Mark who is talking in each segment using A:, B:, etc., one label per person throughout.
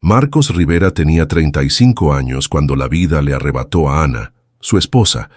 A: Marcos Rivera tenía 35 años cuando la vida le arrebató a Ana, su esposa,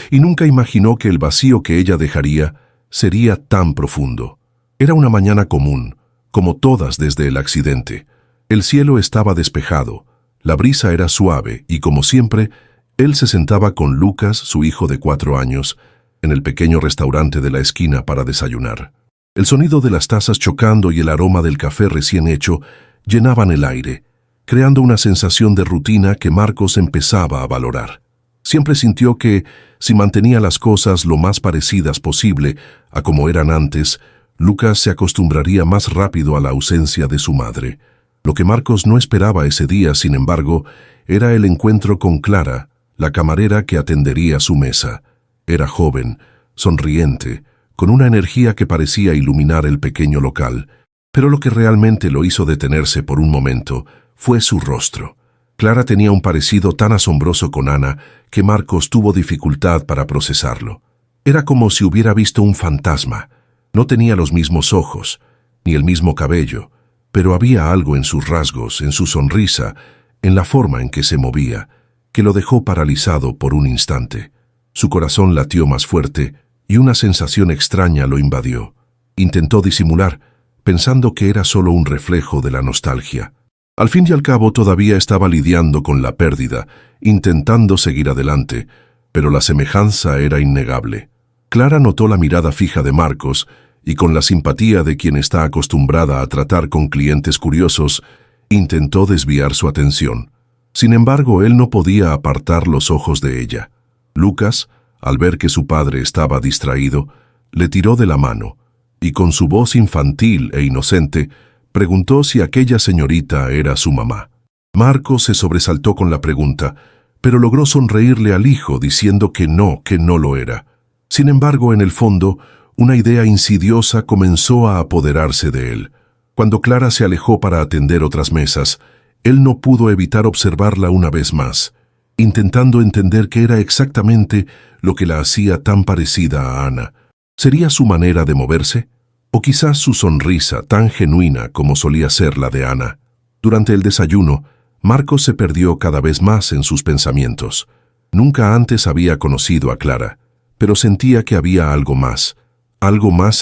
A: y nunca imaginó que el vacío que ella dejaría sería tan profundo. Era una mañana común, como todas desde el accidente. El cielo estaba despejado, la brisa era suave y, como siempre, él se sentaba con Lucas, su hijo de 4 años, en el pequeño restaurante de la esquina para desayunar. El sonido de las tazas chocando y el aroma del café recién hecho llenaban el aire, creando una sensación de rutina que Marcos empezaba a valorar. Siempre sintió que, si mantenía las cosas lo más parecidas posible a como eran antes, Lucas se acostumbraría más rápido a la ausencia de su madre. Lo que Marcos no esperaba ese día, sin embargo, era el encuentro con Clara, la camarera que atendería su mesa. Era joven, sonriente, con una energía que parecía iluminar el pequeño local, pero lo que realmente lo hizo detenerse por un momento fue su rostro. Clara tenía un parecido tan asombroso con Ana que Marcos tuvo dificultad para procesarlo. Era como si hubiera visto un fantasma. No tenía los mismos ojos, ni el mismo cabello, pero había algo en sus rasgos, en su sonrisa, en la forma en que se movía, que lo dejó paralizado por un instante. Su corazón latió más fuerte y una sensación extraña lo invadió. Intentó disimular, pensando que era solo un reflejo de la nostalgia. Al fin y al cabo todavía estaba lidiando con la pérdida, intentando seguir adelante, pero la semejanza era innegable. Clara notó la mirada fija de Marcos y, con la simpatía de quien está acostumbrada a tratar con clientes curiosos, intentó desviar su atención. Sin embargo, él no podía apartar los ojos de ella. Lucas, al ver que su padre estaba distraído, le tiró de la mano y, con su voz infantil e inocente, preguntó si aquella señorita era su mamá. Marcos se sobresaltó con la pregunta, pero logró sonreírle al hijo diciendo que no lo era. Sin embargo, en el fondo, una idea insidiosa comenzó a apoderarse de él. Cuando Clara se alejó para atender otras mesas, él no pudo evitar observarla una vez más, intentando entender qué era exactamente lo que la hacía tan parecida a Ana. ¿Sería su manera de moverse? O quizás su sonrisa, tan genuina como solía ser la de Ana. Durante el desayuno, Marcos se perdió cada vez más en sus pensamientos. Nunca antes había conocido a Clara, pero sentía que había algo más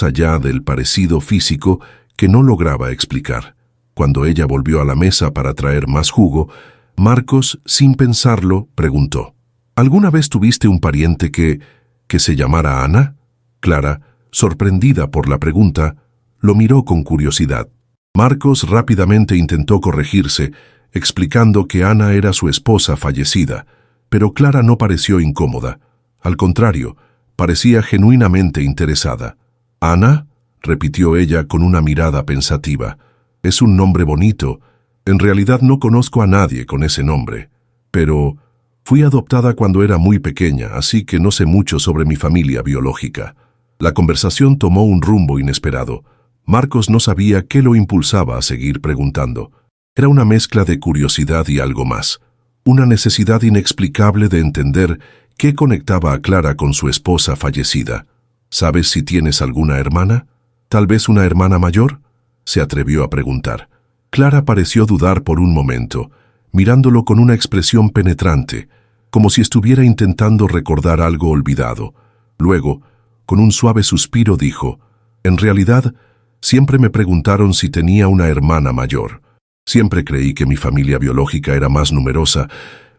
A: allá del parecido físico que no lograba explicar. Cuando ella volvió a la mesa para traer más jugo, Marcos, sin pensarlo, preguntó: ¿Alguna vez tuviste un pariente que se llamara Ana? Clara, sorprendida por la pregunta, lo miró con curiosidad. Marcos rápidamente intentó corregirse, explicando que Ana era su esposa fallecida, pero Clara no pareció incómoda. Al contrario, parecía genuinamente interesada. ¿Ana?, repitió ella con una mirada pensativa. Es un nombre bonito. En realidad no conozco a nadie con ese nombre. Pero fui adoptada cuando era muy pequeña, así que no sé mucho sobre mi familia biológica. La conversación tomó un rumbo inesperado. Marcos no sabía qué lo impulsaba a seguir preguntando. Era una mezcla de curiosidad y algo más. Una necesidad inexplicable de entender qué conectaba a Clara con su esposa fallecida. ¿Sabes si tienes alguna hermana? ¿Tal vez una hermana mayor?, se atrevió a preguntar. Clara pareció dudar por un momento, mirándolo con una expresión penetrante, como si estuviera intentando recordar algo olvidado. Luego, con un suave suspiro dijo: En realidad, siempre me preguntaron si tenía una hermana mayor. Siempre creí que mi familia biológica era más numerosa,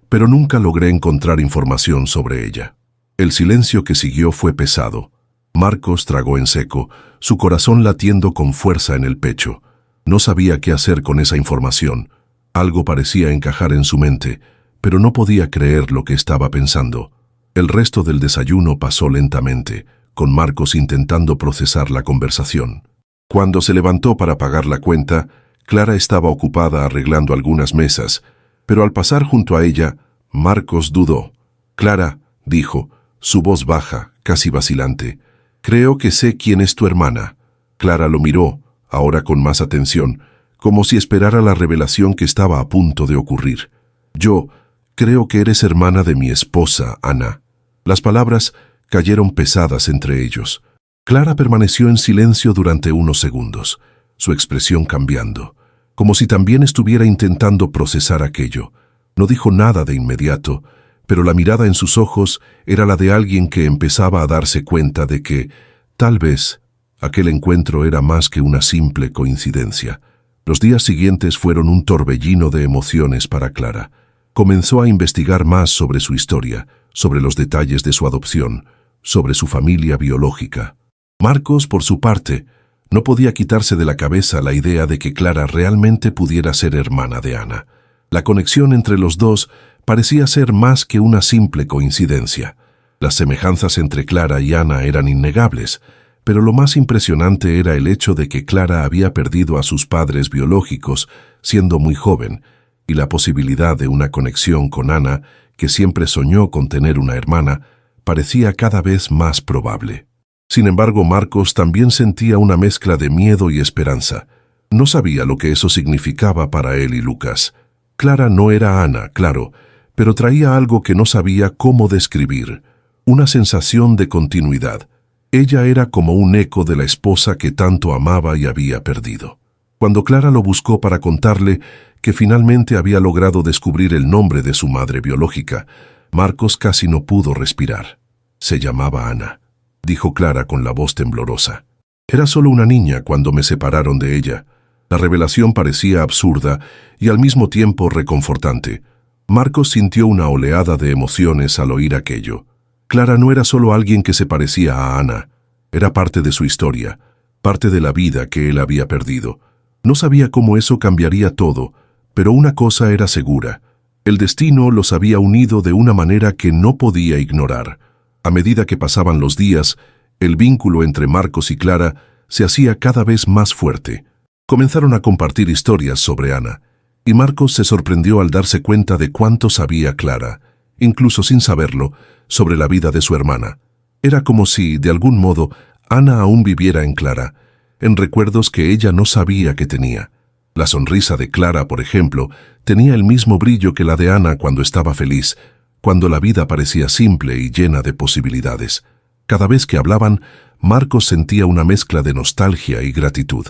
A: pero nunca logré encontrar información sobre ella. El silencio que siguió fue pesado. Marcos tragó en seco, su corazón latiendo con fuerza en el pecho. No sabía qué hacer con esa información. Algo parecía encajar en su mente, pero no podía creer lo que estaba pensando. El resto del desayuno pasó lentamente, con Marcos intentando procesar la conversación. Cuando se levantó para pagar la cuenta, Clara estaba ocupada arreglando algunas mesas, pero al pasar junto a ella, Marcos dudó. «Clara», dijo, su voz baja, casi vacilante, «creo que sé quién es tu hermana». Clara lo miró, ahora con más atención, como si esperara la revelación que estaba a punto de ocurrir. «Yo creo que eres hermana de mi esposa, Ana». Las palabras cayeron pesadas entre ellos. Clara permaneció en silencio durante unos segundos, su expresión cambiando. como si también estuviera intentando procesar aquello. No dijo nada de inmediato, pero la mirada en sus ojos era la de alguien que empezaba a darse cuenta de que, tal vez, aquel encuentro era más que una simple coincidencia. Los días siguientes fueron un torbellino de emociones para Clara. Comenzó a investigar más sobre su historia, sobre los detalles de su adopción, sobre su familia biológica. Marcos, por su parte, no podía quitarse de la cabeza la idea de que Clara realmente pudiera ser hermana de Ana. La conexión entre los dos parecía ser más que una simple coincidencia. Las semejanzas entre Clara y Ana eran innegables, pero lo más impresionante era el hecho de que Clara había perdido a sus padres biológicos siendo muy joven, y la posibilidad de una conexión con Ana, que siempre soñó con tener una hermana, parecía cada vez más probable. Sin embargo, Marcos también sentía una mezcla de miedo y esperanza. No sabía lo que eso significaba para él y Lucas. Clara no era Ana, claro, pero traía algo que no sabía cómo describir, una sensación de continuidad. Ella era como un eco de la esposa que tanto amaba y había perdido. Cuando Clara lo buscó para contarle que finalmente había logrado descubrir el nombre de su madre biológica, Marcos casi no pudo respirar. Se llamaba Ana, dijo Clara con la voz temblorosa. Era solo una niña cuando me separaron de ella. La revelación parecía absurda y al mismo tiempo reconfortante. Marcos sintió una oleada de emociones al oír aquello. Clara no era solo alguien que se parecía a Ana, era parte de su historia, parte de la vida que él había perdido. No sabía cómo eso cambiaría todo, pero una cosa era segura: el destino los había unido de una manera que no podía ignorar. A medida que pasaban los días, el vínculo entre Marcos y Clara se hacía cada vez más fuerte. Comenzaron a compartir historias sobre Ana, y Marcos se sorprendió al darse cuenta de cuánto sabía Clara, incluso sin saberlo, sobre la vida de su hermana. Era como si, de algún modo, Ana aún viviera en Clara, en recuerdos que ella no sabía que tenía. La sonrisa de Clara, por ejemplo, tenía el mismo brillo que la de Ana cuando estaba feliz, cuando la vida parecía simple y llena de posibilidades. Cada vez que hablaban, Marcos sentía una mezcla de nostalgia y gratitud.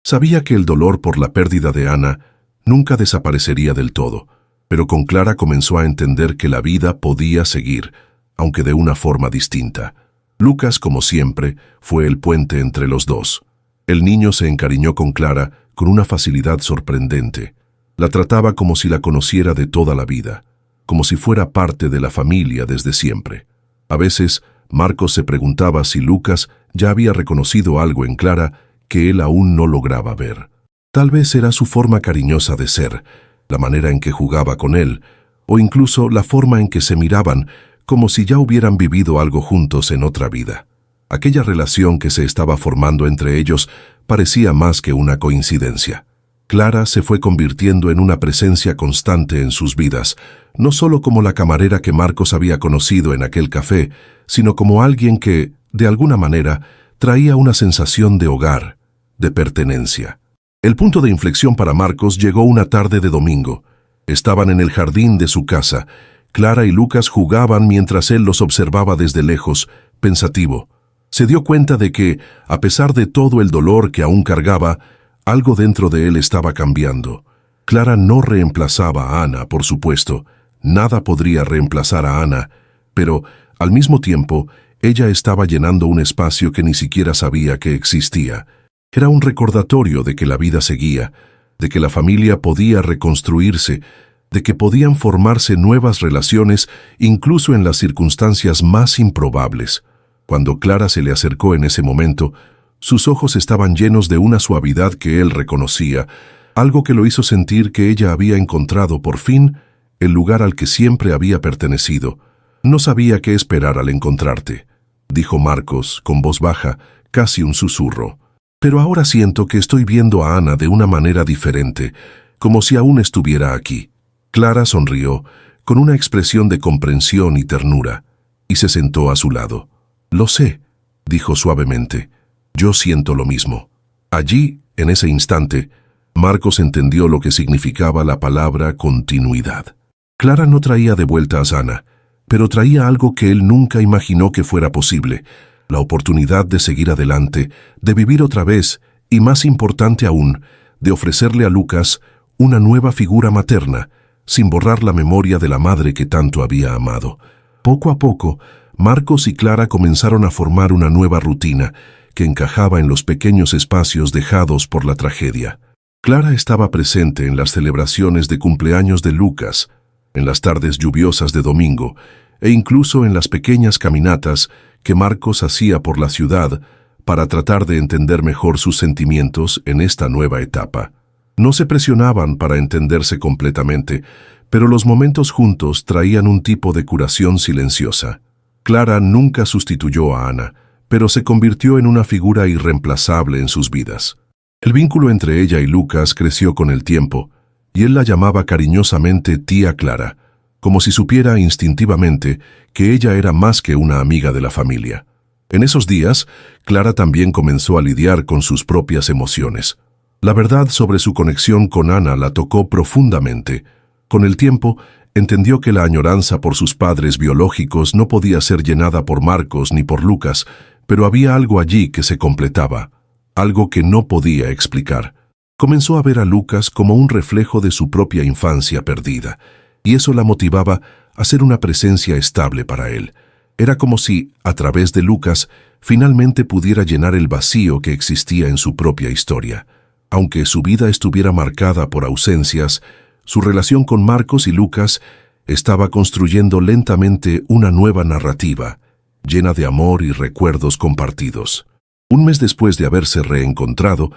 A: Sabía que el dolor por la pérdida de Ana nunca desaparecería del todo, pero con Clara comenzó a entender que la vida podía seguir, aunque de una forma distinta. Lucas, como siempre, fue el puente entre los dos. El niño se encariñó con Clara con una facilidad sorprendente. La trataba como si la conociera de toda la vida, como si fuera parte de la familia desde siempre. A veces, Marcos se preguntaba si Lucas ya había reconocido algo en Clara que él aún no lograba ver. Tal vez era su forma cariñosa de ser, la manera en que jugaba con él, o incluso la forma en que se miraban, como si ya hubieran vivido algo juntos en otra vida. Aquella relación que se estaba formando entre ellos parecía más que una coincidencia. Clara se fue convirtiendo en una presencia constante en sus vidas, no solo como la camarera que Marcos había conocido en aquel café, sino como alguien que, de alguna manera, traía una sensación de hogar, de pertenencia. El punto de inflexión para Marcos llegó una tarde de domingo. Estaban en el jardín de su casa. Clara y Lucas jugaban mientras él los observaba desde lejos, pensativo. Se dio cuenta de que, a pesar de todo el dolor que aún cargaba, algo dentro de él estaba cambiando. Clara no reemplazaba a Ana, por supuesto. Nada podría reemplazar a Ana, pero, al mismo tiempo, ella estaba llenando un espacio que ni siquiera sabía que existía. Era un recordatorio de que la vida seguía, de que la familia podía reconstruirse, de que podían formarse nuevas relaciones incluso en las circunstancias más improbables. Cuando Clara se le acercó en ese momento, sus ojos estaban llenos de una suavidad que él reconocía, algo que lo hizo sentir que ella había encontrado por fin el lugar al que siempre había pertenecido. «No sabía qué esperar al encontrarte», dijo Marcos, con voz baja, casi un susurro. «Pero ahora siento que estoy viendo a Ana de una manera diferente, como si aún estuviera aquí». Clara sonrió, con una expresión de comprensión y ternura, y se sentó a su lado. «Lo sé», dijo suavemente. «Yo siento lo mismo». Allí, en ese instante, Marcos entendió lo que significaba la palabra continuidad. Clara no traía de vuelta a Ana, pero traía algo que él nunca imaginó que fuera posible: la oportunidad de seguir adelante, de vivir otra vez, y más importante aún, de ofrecerle a Lucas una nueva figura materna, sin borrar la memoria de la madre que tanto había amado. Poco a poco, Marcos y Clara comenzaron a formar una nueva rutina que encajaba en los pequeños espacios dejados por la tragedia. Clara estaba presente en las celebraciones de cumpleaños de Lucas, en las tardes lluviosas de domingo, e incluso en las pequeñas caminatas que Marcos hacía por la ciudad para tratar de entender mejor sus sentimientos en esta nueva etapa. No se presionaban para entenderse completamente, pero los momentos juntos traían un tipo de curación silenciosa. Clara nunca sustituyó a Ana, pero se convirtió en una figura irreemplazable en sus vidas. El vínculo entre ella y Lucas creció con el tiempo, y él la llamaba cariñosamente tía Clara, como si supiera instintivamente que ella era más que una amiga de la familia. En esos días, Clara también comenzó a lidiar con sus propias emociones. La verdad sobre su conexión con Ana la tocó profundamente. Con el tiempo, entendió que la añoranza por sus padres biológicos no podía ser llenada por Marcos ni por Lucas, pero había algo allí que se completaba, algo que no podía explicar. Comenzó a ver a Lucas como un reflejo de su propia infancia perdida, y eso la motivaba a ser una presencia estable para él. Era como si, a través de Lucas, finalmente pudiera llenar el vacío que existía en su propia historia. Aunque su vida estuviera marcada por ausencias, su relación con Marcos y Lucas estaba construyendo lentamente una nueva narrativa, llena de amor y recuerdos compartidos. Un mes después de haberse reencontrado,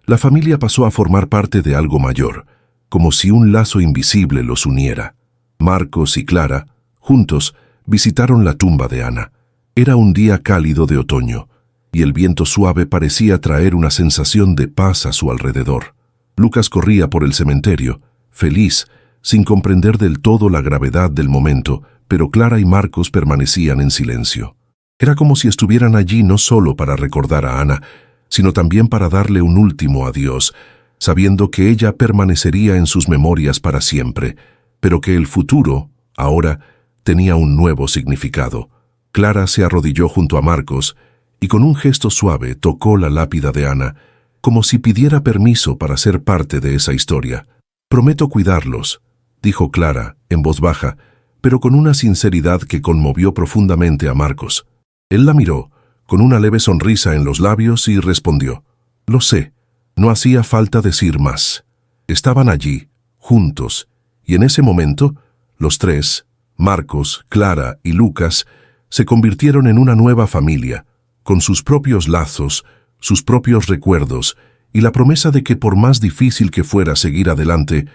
A: la familia pasó a formar parte de algo mayor, como si un lazo invisible los uniera. Marcos y Clara, juntos, visitaron la tumba de Ana. Era un día cálido de otoño, y el viento suave parecía traer una sensación de paz a su alrededor. Lucas corría por el cementerio, feliz, sin comprender del todo la gravedad del momento, pero Clara y Marcos permanecían en silencio. Era como si estuvieran allí no solo para recordar a Ana, sino también para darle un último adiós, sabiendo que ella permanecería en sus memorias para siempre, pero que el futuro, ahora, tenía un nuevo significado. Clara se arrodilló junto a Marcos y con un gesto suave tocó la lápida de Ana, como si pidiera permiso para ser parte de esa historia. «Prometo cuidarlos», dijo Clara, en voz baja, pero con una sinceridad que conmovió profundamente a Marcos. Él la miró, con una leve sonrisa en los labios, y respondió: «Lo sé, no hacía falta decir más». Estaban allí, juntos, y en ese momento, los tres, Marcos, Clara y Lucas, se convirtieron en una nueva familia, con sus propios lazos, sus propios recuerdos, y la promesa de que por más difícil que fuera seguir adelante,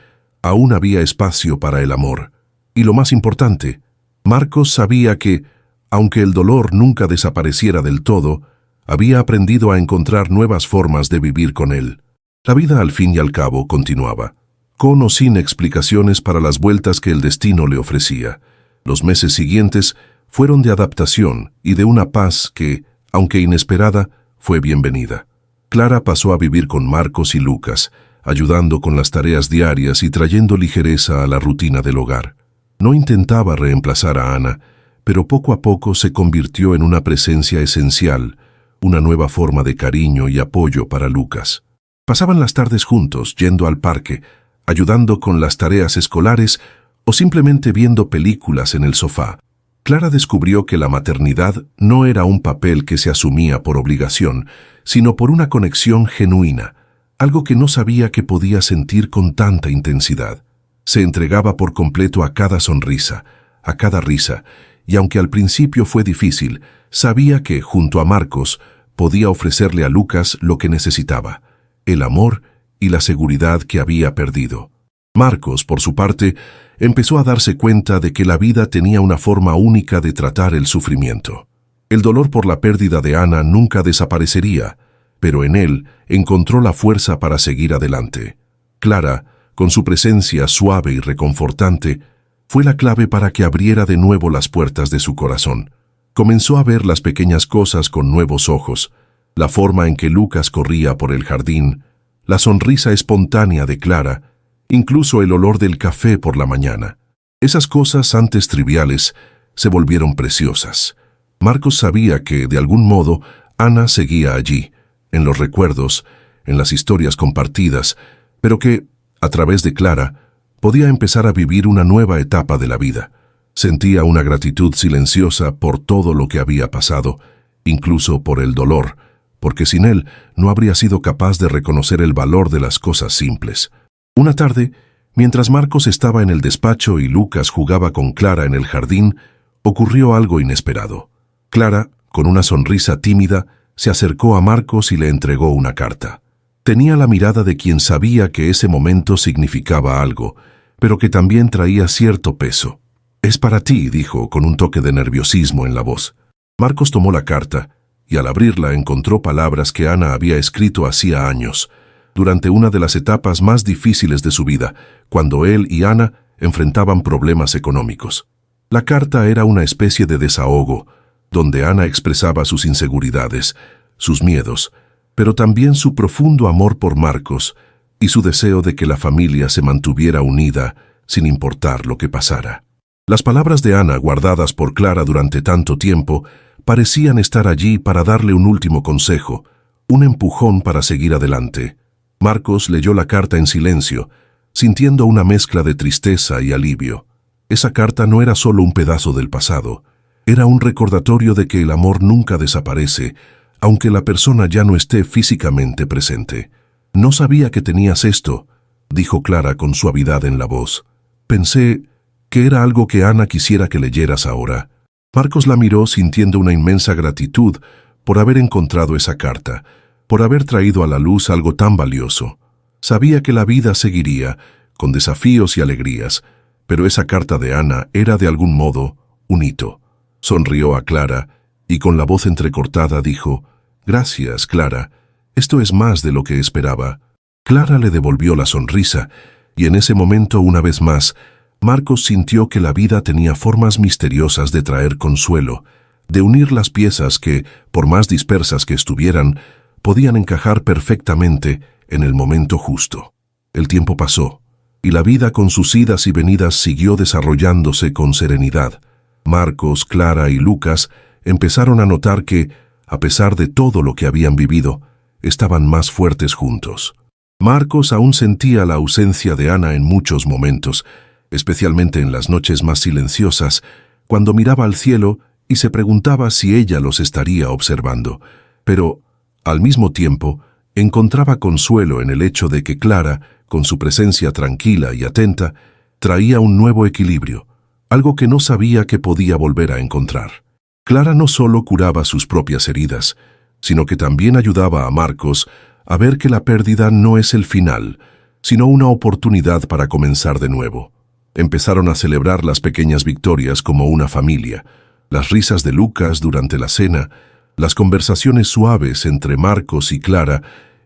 A: aún había espacio para el amor. Y lo más importante, Marcos sabía que, aunque el dolor nunca desapareciera del todo, había aprendido a encontrar nuevas formas de vivir con él. La vida al fin y al cabo continuaba, con o sin explicaciones para las vueltas que el destino le ofrecía. Los meses siguientes fueron de adaptación y de una paz que, aunque inesperada, fue bienvenida. Clara pasó a vivir con Marcos y Lucas, ayudando con las tareas diarias y trayendo ligereza a la rutina del hogar. No intentaba reemplazar a Ana, pero poco a poco se convirtió en una presencia esencial, una nueva forma de cariño y apoyo para Lucas. Pasaban las tardes juntos, yendo al parque, ayudando con las tareas escolares o simplemente viendo películas en el sofá. Clara descubrió que la maternidad no era un papel que se asumía por obligación, sino por una conexión genuina, algo que no sabía que podía sentir con tanta intensidad. Se entregaba por completo a cada sonrisa, a cada risa, y aunque al principio fue difícil, sabía que, junto a Marcos, podía ofrecerle a Lucas lo que necesitaba, el amor y la seguridad que había perdido. Marcos, por su parte, empezó a darse cuenta de que la vida tenía una forma única de tratar el sufrimiento. El dolor por la pérdida de Ana nunca desaparecería, pero en él encontró la fuerza para seguir adelante. Clara, con su presencia suave y reconfortante, fue la clave para que abriera de nuevo las puertas de su corazón. Comenzó a ver las pequeñas cosas con nuevos ojos, la forma en que Lucas corría por el jardín, la sonrisa espontánea de Clara, incluso el olor del café por la mañana. Esas cosas antes triviales se volvieron preciosas. Marcos sabía que, de algún modo, Ana seguía allí, en los recuerdos, en las historias compartidas, pero que, a través de Clara, podía empezar a vivir una nueva etapa de la vida. Sentía una gratitud silenciosa por todo lo que había pasado, incluso por el dolor, porque sin él no habría sido capaz de reconocer el valor de las cosas simples. Una tarde, mientras Marcos estaba en el despacho y Lucas jugaba con Clara en el jardín, ocurrió algo inesperado. Clara, con una sonrisa tímida, se acercó a Marcos y le entregó una carta. Tenía la mirada de quien sabía que ese momento significaba algo, pero que también traía cierto peso. «Es para ti», dijo con un toque de nerviosismo en la voz. Marcos tomó la carta y al abrirla encontró palabras que Ana había escrito hacía años, durante una de las etapas más difíciles de su vida, cuando él y Ana enfrentaban problemas económicos. La carta era una especie de desahogo, donde Ana expresaba sus inseguridades, sus miedos, pero también su profundo amor por Marcos y su deseo de que la familia se mantuviera unida sin importar lo que pasara. Las palabras de Ana, guardadas por Clara durante tanto tiempo, parecían estar allí para darle un último consejo, un empujón para seguir adelante. Marcos leyó la carta en silencio, sintiendo una mezcla de tristeza y alivio. Esa carta no era solo un pedazo del pasado, era un recordatorio de que el amor nunca desaparece, aunque la persona ya no esté físicamente presente. «No sabía que tenías esto», dijo Clara con suavidad en la voz. «Pensé que era algo que Ana quisiera que leyeras ahora». Marcos la miró sintiendo una inmensa gratitud por haber encontrado esa carta, por haber traído a la luz algo tan valioso. Sabía que la vida seguiría, con desafíos y alegrías, pero esa carta de Ana era de algún modo un hito. Sonrió a Clara y con la voz entrecortada dijo: «Gracias, Clara, esto es más de lo que esperaba». Clara le devolvió la sonrisa y en ese momento, una vez más, Marcos sintió que la vida tenía formas misteriosas de traer consuelo, de unir las piezas que, por más dispersas que estuvieran, podían encajar perfectamente en el momento justo. El tiempo pasó, y la vida con sus idas y venidas siguió desarrollándose con serenidad. Marcos, Clara y Lucas empezaron a notar que, a pesar de todo lo que habían vivido, estaban más fuertes juntos. Marcos aún sentía la ausencia de Ana en muchos momentos, especialmente en las noches más silenciosas, cuando miraba al cielo y se preguntaba si ella los estaría observando. Pero, al mismo tiempo, encontraba consuelo en el hecho de que Clara, con su presencia tranquila y atenta, traía un nuevo equilibrio, algo que no sabía que podía volver a encontrar. Clara no solo curaba sus propias heridas, sino que también ayudaba a Marcos a ver que la pérdida no es el final, sino una oportunidad para comenzar de nuevo. Empezaron a celebrar las pequeñas victorias como una familia, las risas de Lucas durante la cena, las conversaciones suaves entre Marcos y Clara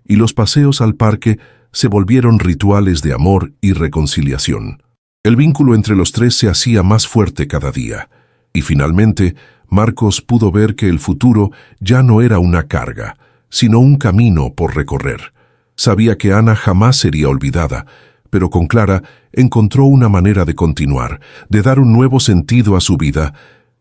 A: y los paseos al parque se volvieron rituales de amor y reconciliación. El vínculo entre los tres se hacía más fuerte cada día, y finalmente Marcos pudo ver que el futuro ya no era una carga, sino un camino por recorrer. Sabía que Ana jamás sería olvidada, pero con Clara encontró una manera de continuar, de dar un nuevo sentido a su vida,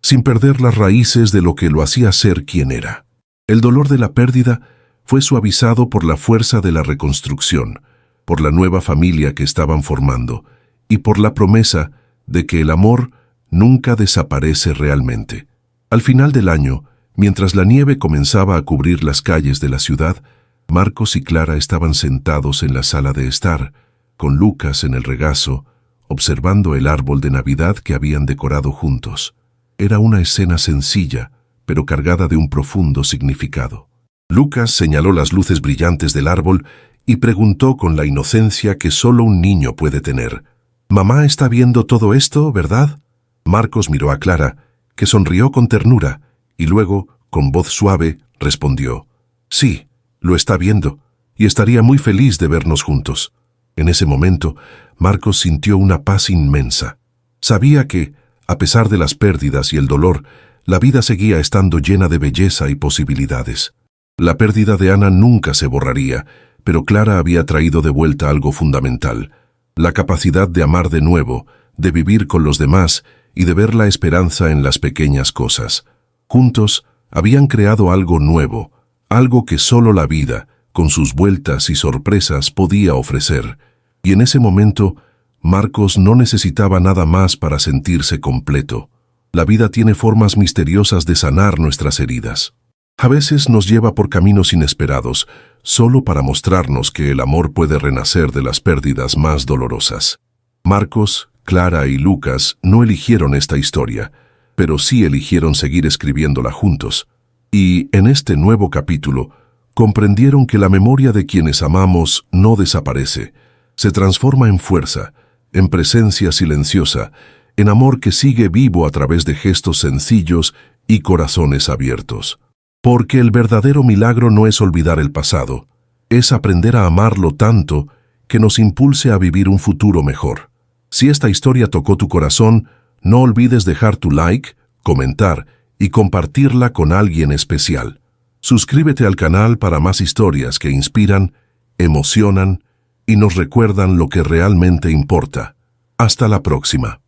A: sin perder las raíces de lo que lo hacía ser quien era. El dolor de la pérdida fue suavizado por la fuerza de la reconstrucción, por la nueva familia que estaban formando, y por la promesa de que el amor nunca desaparece realmente. Al final del año, mientras la nieve comenzaba a cubrir las calles de la ciudad, Marcos y Clara estaban sentados en la sala de estar, con Lucas en el regazo, observando el árbol de Navidad que habían decorado juntos. Era una escena sencilla, pero cargada de un profundo significado. Lucas señaló las luces brillantes del árbol y preguntó con la inocencia que solo un niño puede tener: «Mamá está viendo todo esto, ¿verdad?». Marcos miró a Clara, que sonrió con ternura, y luego, con voz suave, respondió: «Sí, lo está viendo, y estaría muy feliz de vernos juntos». En ese momento, Marcos sintió una paz inmensa. Sabía que, a pesar de las pérdidas y el dolor, la vida seguía estando llena de belleza y posibilidades. La pérdida de Ana nunca se borraría, pero Clara había traído de vuelta algo fundamental: la capacidad de amar de nuevo, de vivir con los demás y de ver la esperanza en las pequeñas cosas. Juntos habían creado algo nuevo, algo que solo la vida, con sus vueltas y sorpresas, podía ofrecer. Y en ese momento, Marcos no necesitaba nada más para sentirse completo. La vida tiene formas misteriosas de sanar nuestras heridas. A veces nos lleva por caminos inesperados, solo para mostrarnos que el amor puede renacer de las pérdidas más dolorosas. Marcos, Clara y Lucas no eligieron esta historia, pero sí eligieron seguir escribiéndola juntos. Y, en este nuevo capítulo, comprendieron que la memoria de quienes amamos no desaparece, se transforma en fuerza, en presencia silenciosa, en amor que sigue vivo a través de gestos sencillos y corazones abiertos. Porque el verdadero milagro no es olvidar el pasado, es aprender a amarlo tanto que nos impulse a vivir un futuro mejor. Si esta historia tocó tu corazón, no olvides dejar tu like, comentar y compartirla con alguien especial. Suscríbete al canal para más historias que inspiran, emocionan y nos recuerdan lo que realmente importa. Hasta la próxima.